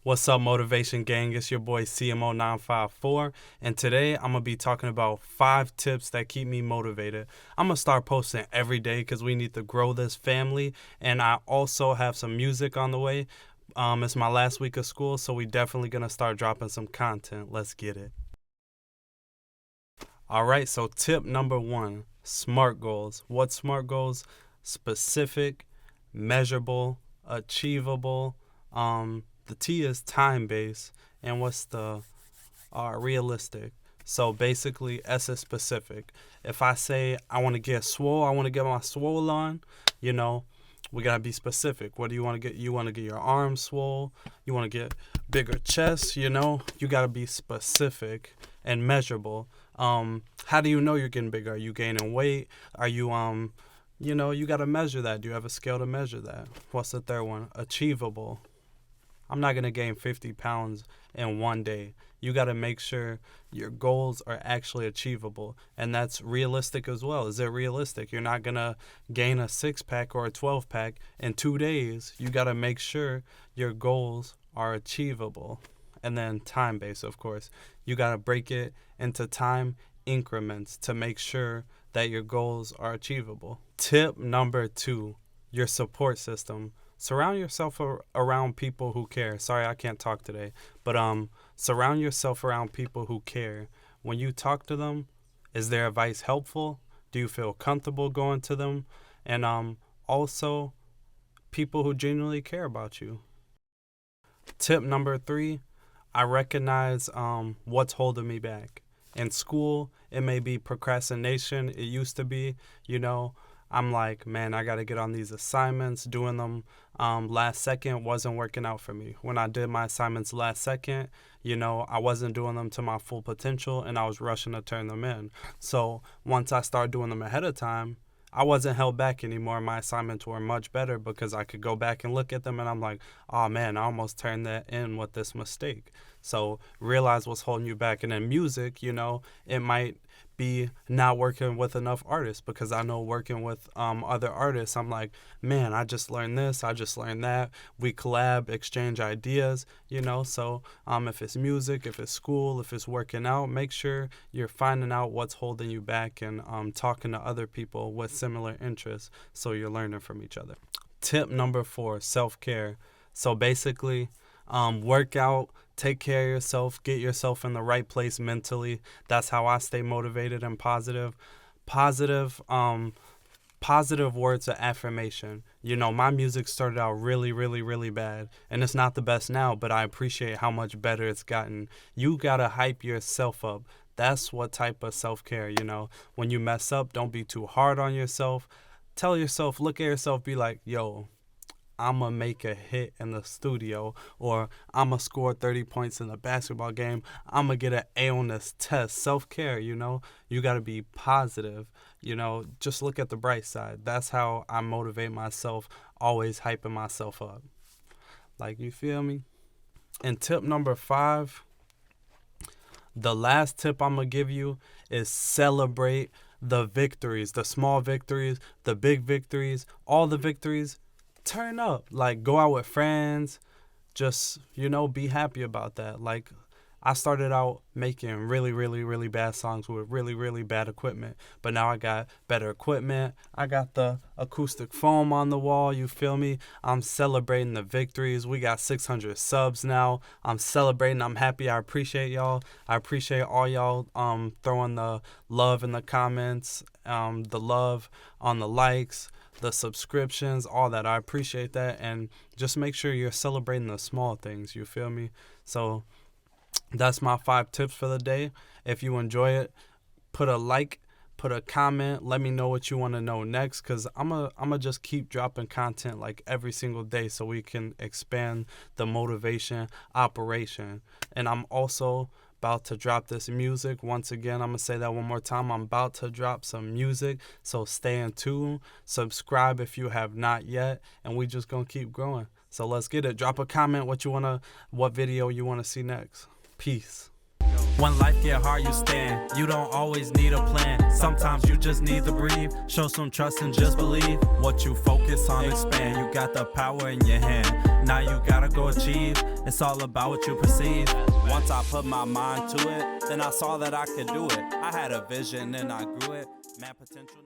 What's up, Motivation Gang? It's your boy CMO954, and today I'm gonna be talking about 5 tips that keep me motivated. I'm gonna start posting every day because we need to grow this family, and I also have some music on the way. It's my last week of school, so we definitely gonna start dropping some content. Let's get it. All right, so tip number 1, SMART goals. What SMART goals? Specific, measurable, achievable. The T is time-based, and what's the realistic? So basically, S is specific. If I say I want to get swole, I want to get my swole on, you know, we gotta be specific. What do you want to get? You want to get your arms swole. You want to get bigger chest. You gotta be specific and measurable. How do you know you're getting bigger? Are you gaining weight? Are you you gotta measure that. Do you have a scale to measure that? What's the third one? Achievable. I'm not going to gain 50 pounds in one day. You got to make sure your goals are actually achievable. And that's realistic as well. Is it realistic? You're not going to gain a 6-pack or a 12-pack in 2 days. You got to make sure your goals are achievable. And then time-based, of course. You got to break it into time increments to make sure that your goals are achievable. Tip number 2, your support system. Surround yourself around people who care. Sorry, I can't talk today. But surround yourself around people who care. When you talk to them, is their advice helpful? Do you feel comfortable going to them? And also, people who genuinely care about you. Tip number 3, I recognize what's holding me back. In school, it may be procrastination. It used to be, I'm like, man, I got to get on these assignments. Doing them last second wasn't working out for me. When I did my assignments last second, I wasn't doing them to my full potential, and I was rushing to turn them in. So once I started doing them ahead of time, I wasn't held back anymore. My assignments were much better because I could go back and look at them, and I'm like, oh man, I almost turned that in with this mistake. So realize what's holding you back. And in music, it might be not working with enough artists, because I know working with other artists, I'm like, man, I just learned this, I just learned that. We collab, exchange ideas, so if it's music, if it's school, if it's working out, make sure you're finding out what's holding you back and talking to other people with similar interests so you're learning from each other. Tip number 4, self-care. So basically, work out, take care of yourself, get yourself in the right place mentally. That's how I stay motivated and positive. Positive words of affirmation. My music started out really, really, really bad, and it's not the best now, but I appreciate how much better it's gotten. You gotta hype yourself up. That's what type of self-care, When you mess up, don't be too hard on yourself. Tell yourself, look at yourself, be like, yo, I'm going to make a hit in the studio, or I'm going to score 30 points in the basketball game. I'm going to get an A on this test. Self-care, you got to be positive. Just look at the bright side. That's how I motivate myself, always hyping myself up. Like, you feel me? And tip number 5, the last tip I'm going to give you is celebrate the victories, the small victories, the big victories, all the victories. Turn up, like go out with friends, just, be happy about that. Like, I started out making really, really, really bad songs with really, really bad equipment, but now I got better equipment. I got the acoustic foam on the wall, you feel me? I'm celebrating the victories. We got 600 subs now. I'm celebrating. I'm happy. I appreciate y'all. I appreciate all y'all throwing the love in the comments, the love on the likes, the subscriptions, all that. I appreciate that. And just make sure you're celebrating the small things, you feel me? So that's my 5 tips for the day. If you enjoy it, put a like, put a comment, let me know what you want to know next, because I'm gonna just keep dropping content like every single day so we can expand the motivation operation. And I'm also about to drop this music. Once again, I'm going to say that one more time. I'm about to drop some music, so stay in tune. Subscribe if you have not yet, and we just going to keep growing. So let's get it. Drop a comment what video you want to see next. Peace. When life get hard, you stand. You don't always need a plan. Sometimes you just need to breathe. Show some trust and just believe. What you focus on, expand. You got the power in your hand. Now you gotta go achieve. It's all about what you perceive. Once I put my mind to it, then I saw that I could do it. I had a vision and I grew it. Man, potential.